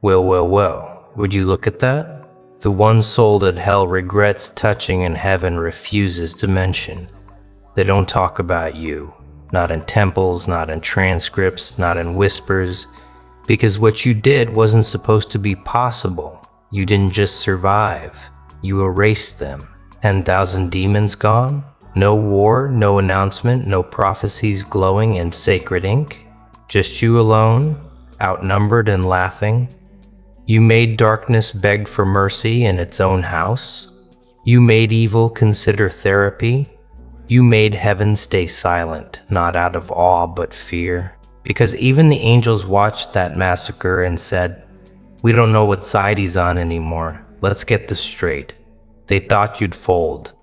Well, would you look at that? The one soul that hell regrets touching and heaven refuses to mention. They don't talk about you, not in temples, not in transcripts, not in whispers, because what you did wasn't supposed to be possible. You didn't just survive, you erased them. 10,000 demons gone? No war, no announcement, no prophecies glowing in sacred ink? Just you alone, outnumbered and laughing? You made darkness beg for mercy in its own house? You made evil consider therapy? You made heaven stay silent, not out of awe but fear. Because even the angels watched that massacre and said, "We don't know what side he's on anymore. Let's get this straight." They thought you'd fold.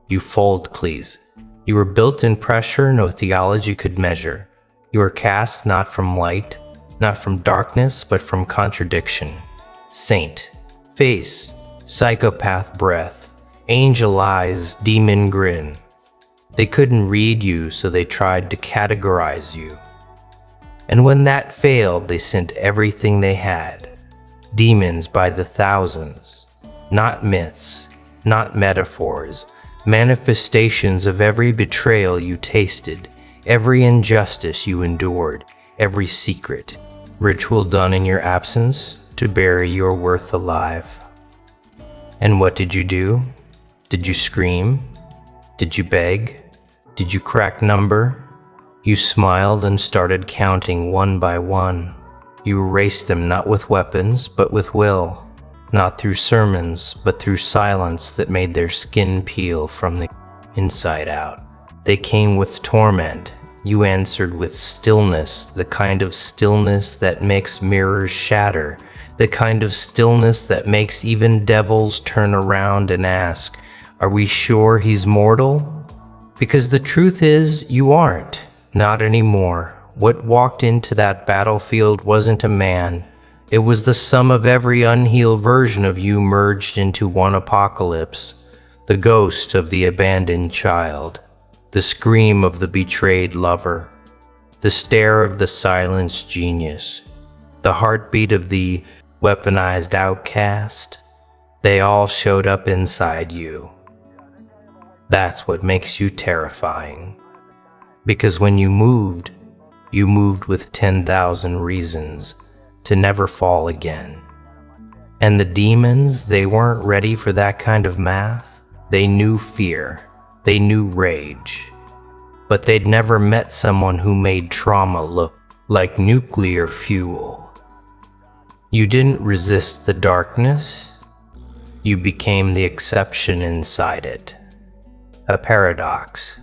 You fold, please. You were built in pressure no theology could measure. You were cast not from light, not from darkness, but from contradiction. Saint, face, psychopath breath, angel eyes, demon grin. They couldn't read you, so they tried to categorize you. And when that failed, they sent everything they had. Demons by the thousands. Not myths, not metaphors. Manifestations of every betrayal you tasted, every injustice you endured, every secret. Ritual done in your absence to bury your worth alive. And what did you do? Did you scream? Did you beg? Did you crack number? You smiled and started counting one by one. You erased them not with weapons, but with will. Not through sermons, but through silence that made their skin peel from the inside out. They came with torment. You answered with stillness, the kind of stillness that makes mirrors shatter, the kind of stillness that makes even devils turn around and ask, "Are we sure he's mortal?" Because the truth is, you aren't. Not anymore. What walked into that battlefield wasn't a man. It was the sum of every unhealed version of you merged into one apocalypse. The ghost of the abandoned child. The scream of the betrayed lover. The stare of the silenced genius. The heartbeat of the weaponized outcast. They all showed up inside you. That's what makes you terrifying. Because when you moved with 10,000 reasons to never fall again. And the demons, they weren't ready for that kind of math. They knew fear. They knew rage. But they'd never met someone who made trauma look like nuclear fuel. You didn't resist the darkness. You became the exception inside it. A paradox.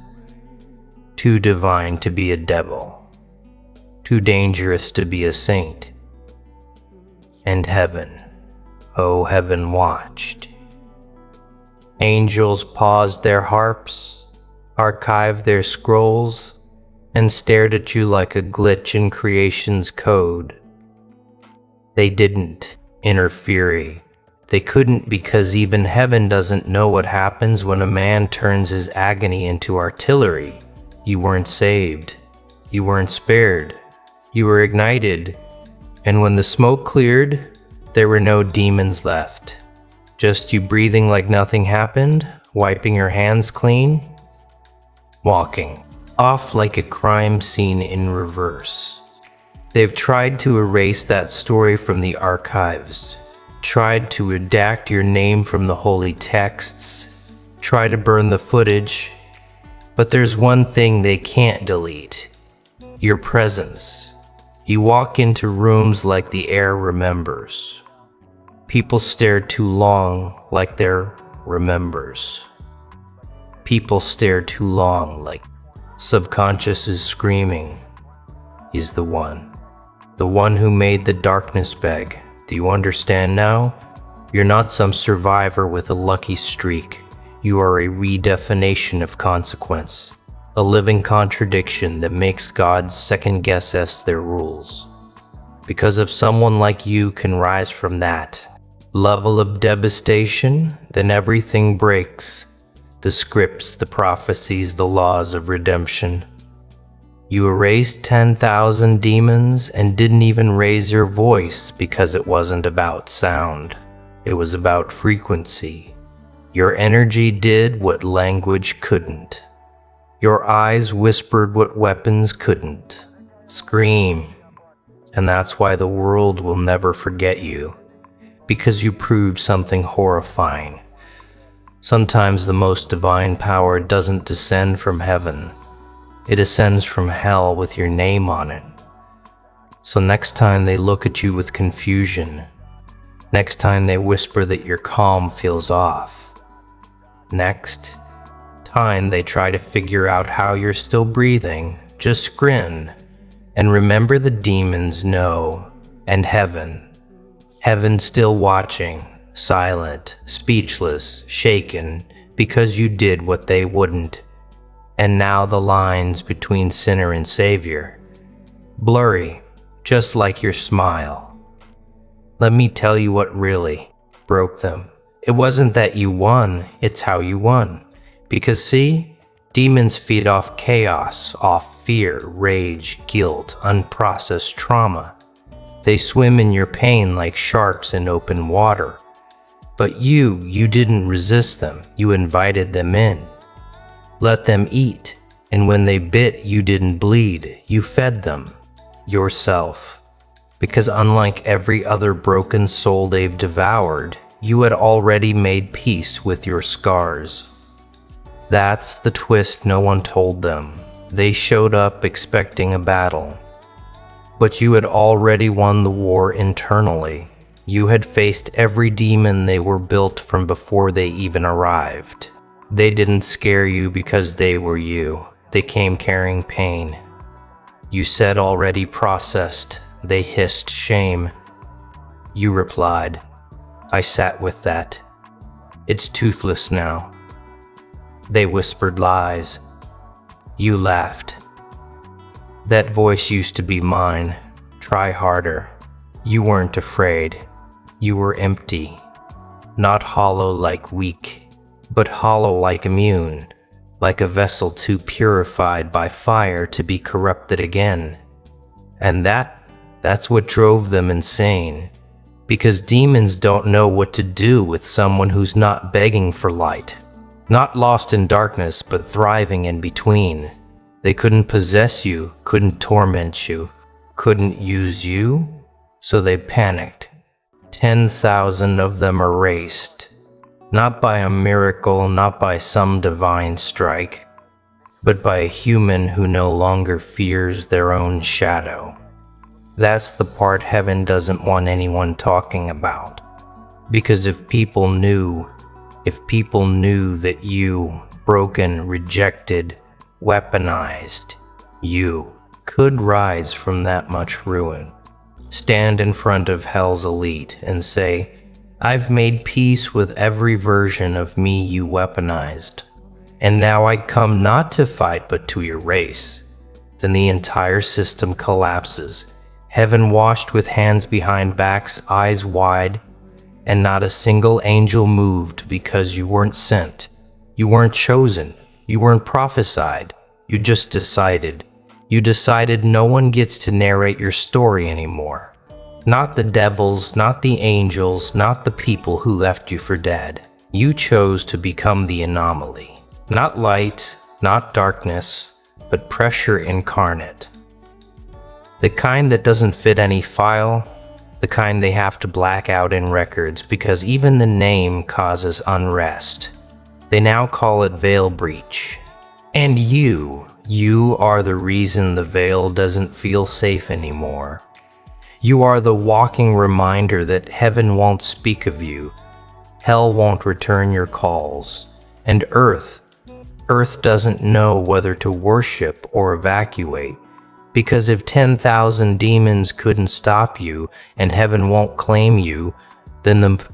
Too divine to be a devil. Too dangerous to be a saint. And heaven, oh heaven watched. Angels paused their harps, archived their scrolls, and stared at you like a glitch in creation's code. They didn't interfere. They couldn't, because even heaven doesn't know what happens when a man turns his agony into artillery. You weren't saved. You weren't spared. You were ignited. And when the smoke cleared, there were no demons left. Just you breathing like nothing happened, wiping your hands clean, walking off like a crime scene in reverse. They've tried to erase that story from the archives, tried to redact your name from the holy texts, tried to burn the footage, but there's one thing they can't delete: your presence. You walk into rooms like the air remembers. People stare too long like they're remembers. People stare too long like subconscious is screaming. He's the one who made the darkness beg. Do you understand now? You're not some survivor with a lucky streak. You are a redefinition of consequence, a living contradiction that makes gods second-guess their rules. Because if someone like you can rise from that level of devastation, then everything breaks. The scripts, the prophecies, the laws of redemption. You erased 10,000 demons and didn't even raise your voice because it wasn't about sound. It was about frequency. Your energy did what language couldn't. Your eyes whispered what weapons couldn't. Scream. And that's why the world will never forget you. Because you proved something horrifying. Sometimes the most divine power doesn't descend from heaven. It ascends from hell with your name on it. So next time they look at you with confusion, next time they whisper that your calm feels off, next time they try to figure out how you're still breathing, just grin and remember the demons know, and heaven's still watching, silent, speechless, shaken, because you did what they wouldn't. And now the lines between sinner and savior, blurry, just like your smile. Let me tell you what really broke them. It wasn't that you won, it's how you won. Because see, demons feed off chaos, off fear, rage, guilt, unprocessed trauma. They swim in your pain like sharks in open water. But you didn't resist them, you invited them in. Let them eat, and when they bit, you didn't bleed, you fed them, yourself. Because unlike every other broken soul they've devoured, you had already made peace with your scars. That's the twist no one told them. They showed up expecting a battle. But you had already won the war internally. You had faced every demon they were built from before they even arrived. They didn't scare you because they were you. They came carrying pain. You said already processed. They hissed shame. You replied, I sat with that. It's toothless now. They whispered lies. You laughed. That voice used to be mine. Try harder. You weren't afraid. You were empty. Not hollow like weak, but hollow like immune, like a vessel too purified by fire to be corrupted again. And that's what drove them insane. Because demons don't know what to do with someone who's not begging for light, not lost in darkness, but thriving in between. They couldn't possess you, couldn't torment you, couldn't use you, so they panicked. 10,000 of them erased. Not by a miracle, not by some divine strike, but by a human who no longer fears their own shadow. That's the part heaven doesn't want anyone talking about. Because if people knew that you, broken, rejected, weaponized, you could rise from that much ruin, stand in front of hell's elite and say, I've made peace with every version of me you weaponized, and now I come not to fight but to erase. Then the entire system collapses, heaven washed with hands behind backs, eyes wide, and not a single angel moved because you weren't sent, you weren't chosen, you weren't prophesied, you just decided. You decided no one gets to narrate your story anymore. Not the devils, not the angels, not the people who left you for dead. You chose to become the anomaly. Not light, not darkness, but pressure incarnate. The kind that doesn't fit any file, the kind they have to black out in records because even the name causes unrest. They now call it veil breach. And you are the reason the veil doesn't feel safe anymore. You are the walking reminder that heaven won't speak of you, hell won't return your calls, and earth doesn't know whether to worship or evacuate, because if 10,000 demons couldn't stop you and heaven won't claim you, then the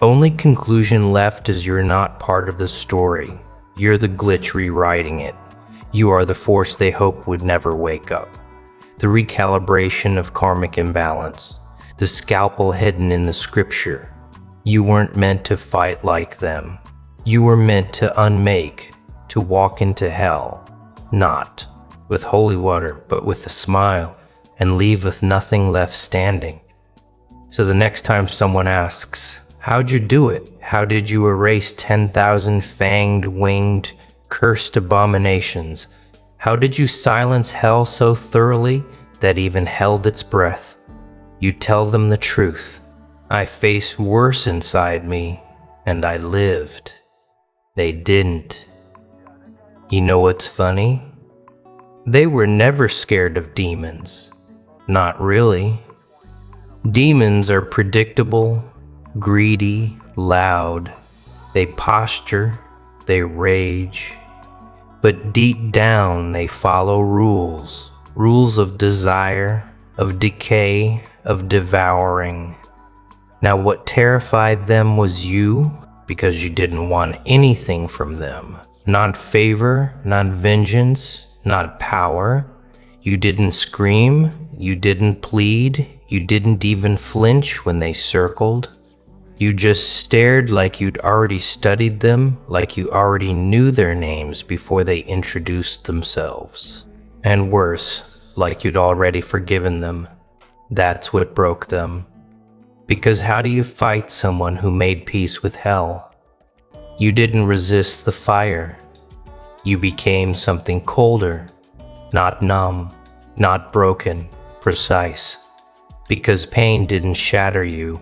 only conclusion left is you're not part of the story. You're the glitch rewriting it. You are the force they hoped would never wake up. The recalibration of karmic imbalance, the scalpel hidden in the scripture. You weren't meant to fight like them. You were meant to unmake, to walk into hell, not with holy water, but with a smile, and leaveth nothing left standing. So the next time someone asks, how'd you do it? How did you erase 10,000 fanged, winged, cursed abominations? How did you silence hell so thoroughly that even held its breath? You tell them the truth. I faced worse inside me, and I lived. They didn't. You know what's funny? They were never scared of demons. Not really. Demons are predictable, greedy, loud. They posture, they rage. But deep down they follow rules. Rules of desire, of decay, of devouring. Now what terrified them was you, because you didn't want anything from them. Not favor, not vengeance, not power. You didn't scream, you didn't plead, you didn't even flinch when they circled. You just stared like you'd already studied them, like you already knew their names before they introduced themselves. And worse, like you'd already forgiven them. That's what broke them. Because how do you fight someone who made peace with hell? You didn't resist the fire. You became something colder, not numb, not broken, precise. Because pain didn't shatter you,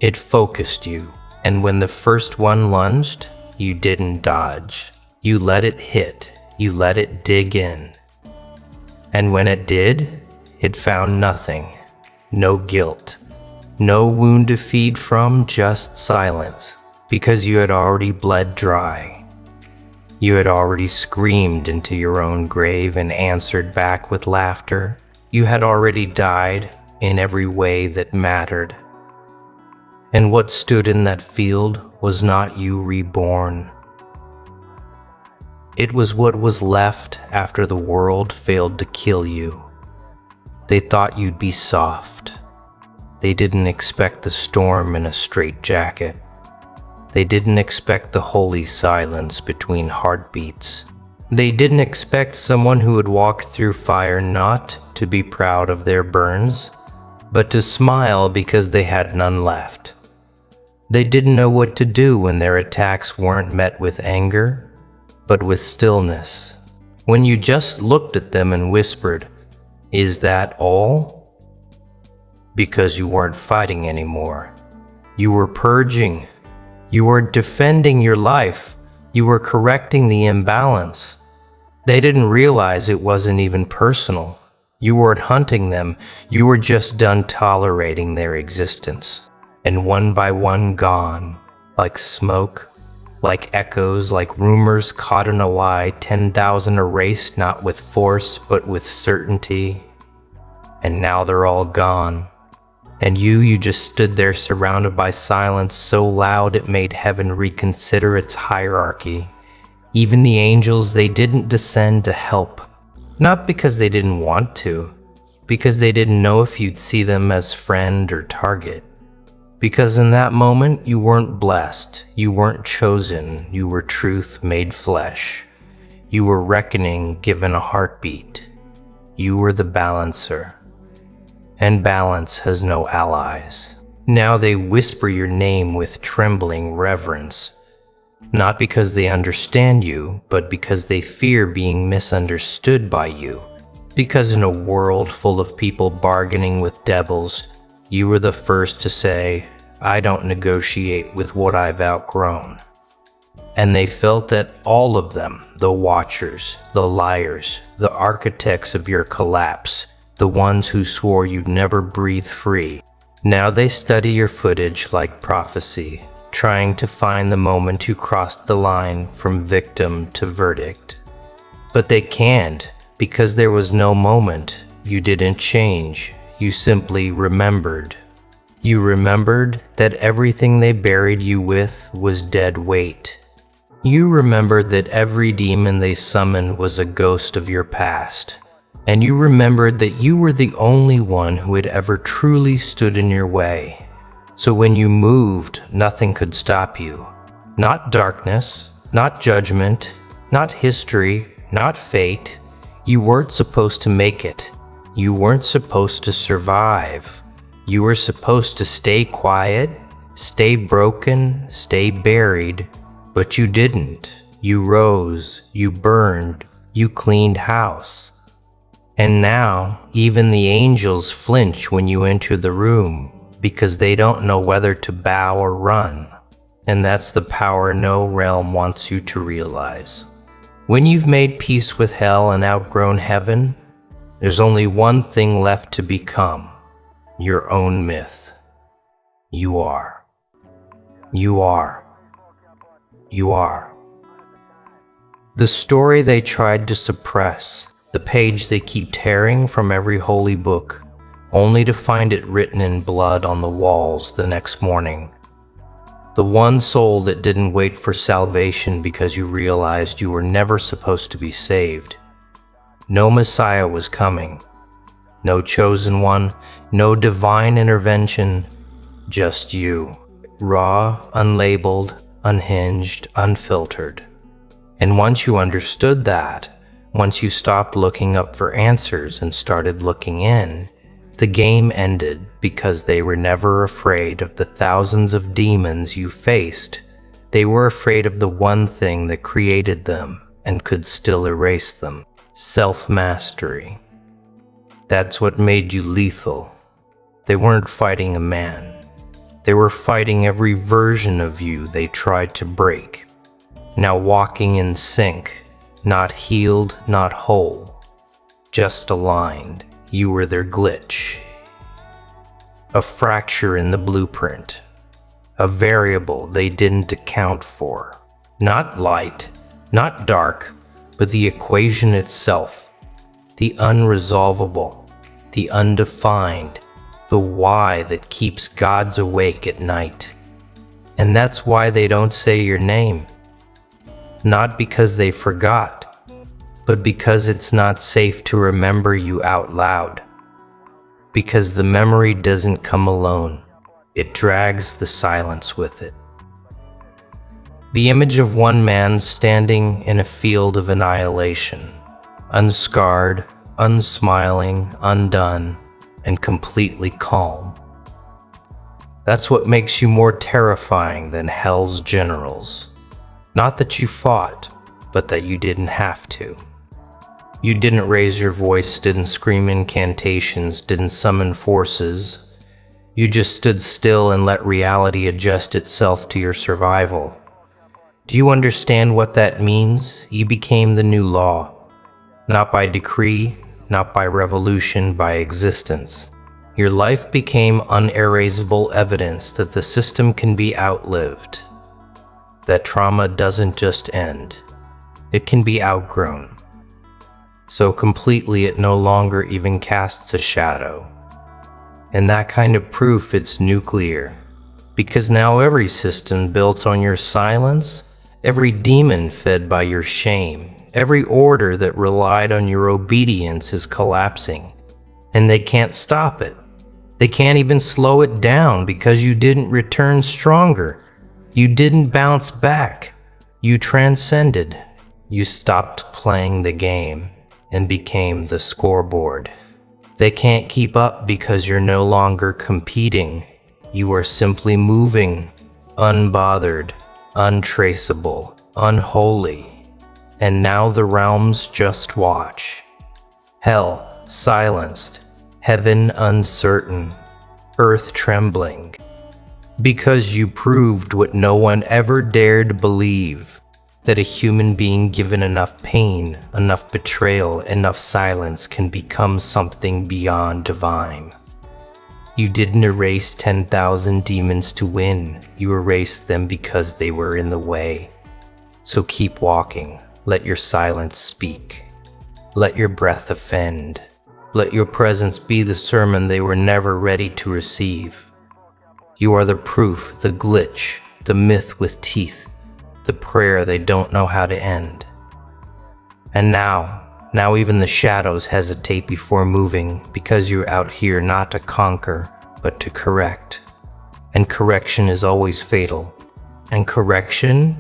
it focused you. And when the first one lunged, you didn't dodge. You let it hit, you let it dig in. And when it did, it found nothing, no guilt, no wound to feed from, just silence. Because you had already bled dry. You had already screamed into your own grave and answered back with laughter. You had already died in every way that mattered. And what stood in that field was not you reborn. It was what was left after the world failed to kill you. They thought you'd be soft. They didn't expect the storm in a straitjacket. They didn't expect the holy silence between heartbeats. They didn't expect someone who would walk through fire not to be proud of their burns, but to smile because they had none left. They didn't know what to do when their attacks weren't met with anger, but with stillness. When you just looked at them and whispered, "Is that all?" Because you weren't fighting anymore. You were purging. You were defending your life. You were correcting the imbalance. They didn't realize it wasn't even personal. You weren't hunting them. You were just done tolerating their existence. And one by one gone, like smoke, like echoes, like rumors caught in a lie, 10,000 erased not with force but with certainty. And now they're all gone. And you just stood there surrounded by silence so loud it made heaven reconsider its hierarchy. Even the angels, they didn't descend to help. Not because they didn't want to, because they didn't know if you'd see them as friend or target. Because in that moment, you weren't blessed, you weren't chosen, you were truth made flesh. You were reckoning given a heartbeat. You were the balancer. And balance has no allies. Now they whisper your name with trembling reverence, not because they understand you, but because they fear being misunderstood by you. Because in a world full of people bargaining with devils, you were the first to say, "I don't negotiate with what I've outgrown." And they felt that all of them, the watchers, the liars, the architects of your collapse, the ones who swore you'd never breathe free. Now they study your footage like prophecy, trying to find the moment you crossed the line from victim to verdict. But they can't, because there was no moment. You didn't change, you simply remembered. You remembered that everything they buried you with was dead weight. You remembered that every demon they summoned was a ghost of your past. And you remembered that you were the only one who had ever truly stood in your way. So when you moved, nothing could stop you. Not darkness, not judgment, not history, not fate. You weren't supposed to make it. You weren't supposed to survive. You were supposed to stay quiet, stay broken, stay buried, but you didn't. You rose, you burned, you cleaned house. And now, even the angels flinch when you enter the room because they don't know whether to bow or run. And that's the power no realm wants you to realize. When you've made peace with hell and outgrown heaven, there's only one thing left to become: your own myth. You are. You are. You are. The story they tried to suppress, the page they keep tearing from every holy book, only to find it written in blood on the walls the next morning. The one soul that didn't wait for salvation because you realized you were never supposed to be saved. No Messiah was coming. No chosen one, no divine intervention, just you. Raw, unlabeled, unhinged, unfiltered. And once you understood that, once you stopped looking up for answers and started looking in, the game ended because they were never afraid of the thousands of demons you faced. They were afraid of the one thing that created them and could still erase them: self-mastery. That's what made you lethal. They weren't fighting a man. They were fighting every version of you they tried to break. Now walking in sync, not healed, not whole, just aligned. You were their glitch. A fracture in the blueprint. A variable they didn't account for. Not light, not dark, but the equation itself. The unresolvable, the undefined, the why that keeps gods awake at night. And that's why they don't say your name. Not because they forgot, but because it's not safe to remember you out loud. Because the memory doesn't come alone, it drags the silence with it. The image of one man standing in a field of annihilation, unscarred, unsmiling, undone, and completely calm. That's what makes you more terrifying than hell's generals. Not that you fought, but that you didn't have to. You didn't raise your voice, didn't scream incantations, didn't summon forces. You just stood still and let reality adjust itself to your survival. Do you understand what that means? You became the new law. Not by decree, not by revolution, by existence. Your life became unerasable evidence that the system can be outlived. That trauma doesn't just end. It can be outgrown. So completely it no longer even casts a shadow. And that kind of proof, it's nuclear. Because now every system built on your silence, every demon fed by your shame, every order that relied on your obedience is collapsing. And they can't stop it. They can't even slow it down because you didn't return stronger. You didn't bounce back. You transcended. You stopped playing the game and became the scoreboard. They can't keep up because you're no longer competing. You are simply moving, unbothered, untraceable, unholy. And now the realms just watch. Hell silenced, heaven uncertain, earth trembling. Because you proved what no one ever dared believe. That a human being given enough pain, enough betrayal, enough silence can become something beyond divine. You didn't erase 10,000 demons to win. You erased them because they were in the way. So keep walking. Let your silence speak. Let your breath offend. Let your presence be the sermon they were never ready to receive. You are the proof, the glitch, the myth with teeth. The prayer they don't know how to end. And now even the shadows hesitate before moving because you're out here not to conquer, but to correct. And correction is always fatal. And correction,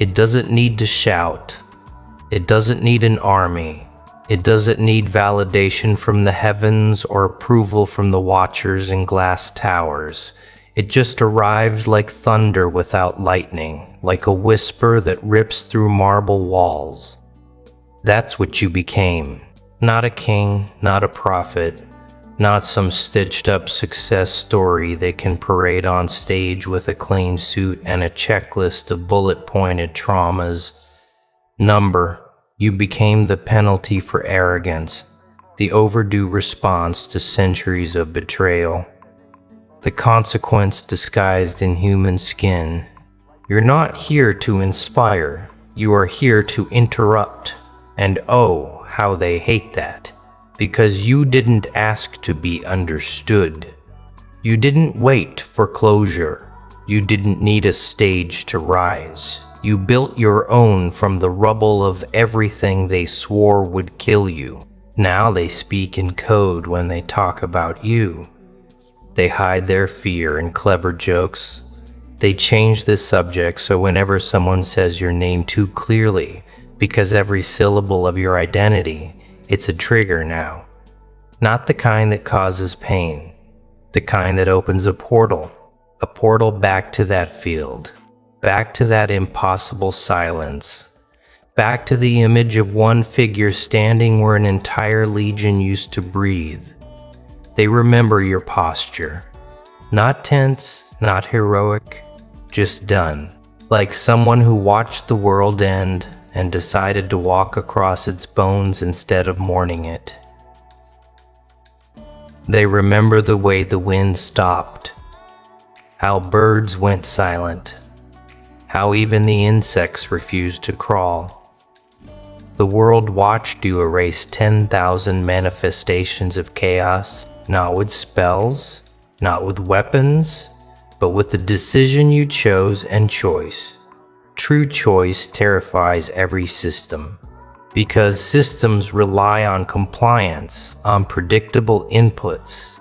it doesn't need to shout. It doesn't need an army. It doesn't need validation from the heavens or approval from the watchers in glass towers. It just arrives like thunder without lightning, like a whisper that rips through marble walls. That's what you became. Not a king, not a prophet, not some stitched-up success story they can parade on stage with a clean suit and a checklist of bullet-pointed traumas. You became the penalty for arrogance, the overdue response to centuries of betrayal, the consequence disguised in human skin. You're not here to inspire, you are here to interrupt. And oh, how they hate that. Because you didn't ask to be understood. You didn't wait for closure. You didn't need a stage to rise. You built your own from the rubble of everything they swore would kill you. Now they speak in code when they talk about you. They hide their fear in clever jokes. They change the subject so whenever someone says your name too clearly, because every syllable of your identity, it's a trigger now. Not the kind that causes pain, the kind that opens a portal back to that field, back to that impossible silence, back to the image of one figure standing where an entire legion used to breathe. They remember your posture, not tense, not heroic, just done, like someone who watched the world end and decided to walk across its bones instead of mourning it. They remember the way the wind stopped, how birds went silent, how even the insects refused to crawl. The world watched you erase 10,000 manifestations of chaos, not with spells, not with weapons, but with the decision you chose and choice. True choice terrifies every system, because systems rely on compliance, on predictable inputs.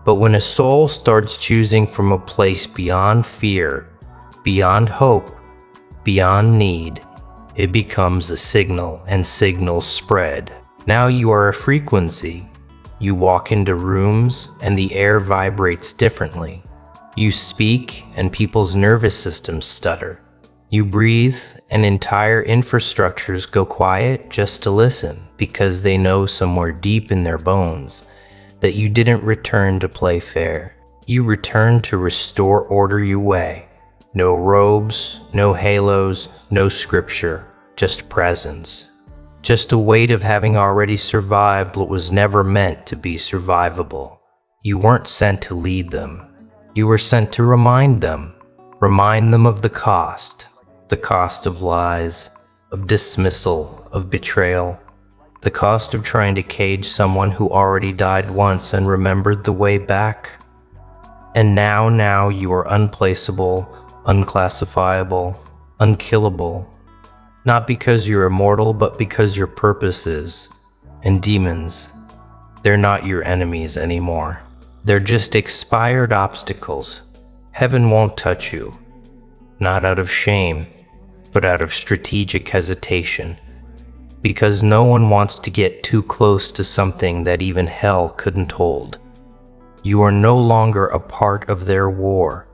But when a soul starts choosing from a place beyond fear, beyond hope, beyond need, it becomes a signal, and signals spread. Now you are a frequency. You walk into rooms and the air vibrates differently. You speak and people's nervous systems stutter. You breathe and entire infrastructures go quiet just to listen, because they know somewhere deep in their bones that you didn't return to play fair. You returned to restore order your way. No robes, no halos, no scripture, just presence. Just a weight of having already survived what was never meant to be survivable. You weren't sent to lead them. You were sent to remind them of the cost of lies, of dismissal, of betrayal, the cost of trying to cage someone who already died once and remembered the way back. And now you are unplaceable, unclassifiable, unkillable, not because you're immortal, but because your purpose is. And demons, they're not your enemies anymore. They're just expired obstacles. Heaven won't touch you, not out of shame, but out of strategic hesitation, because no one wants to get too close to something that even hell couldn't hold. You are no longer a part of their war.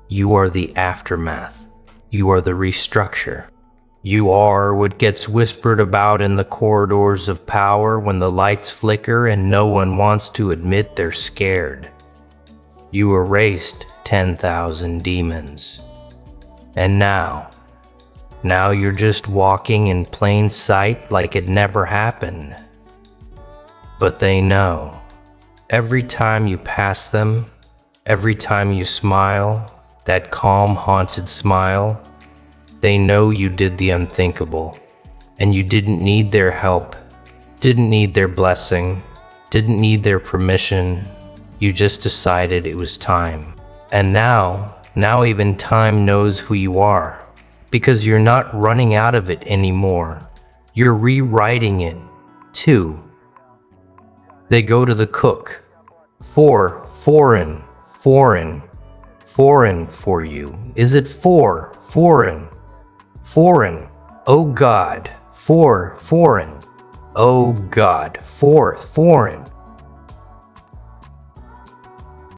You are the aftermath. You are the restructure. You are what gets whispered about in the corridors of power when the lights flicker and no one wants to admit they're scared. You erased 10,000 demons. And now you're just walking in plain sight like it never happened. But they know. Every time you pass them, every time you smile, that calm, haunted smile, they know you did the unthinkable, and you didn't need their help, didn't need their blessing, didn't need their permission. You just decided it was time. And now even time knows who you are, because you're not running out of it anymore. You're rewriting it, too. They go to the cook. Foreign for you. Is it foreign? Oh God, foreign. Oh God, foreign.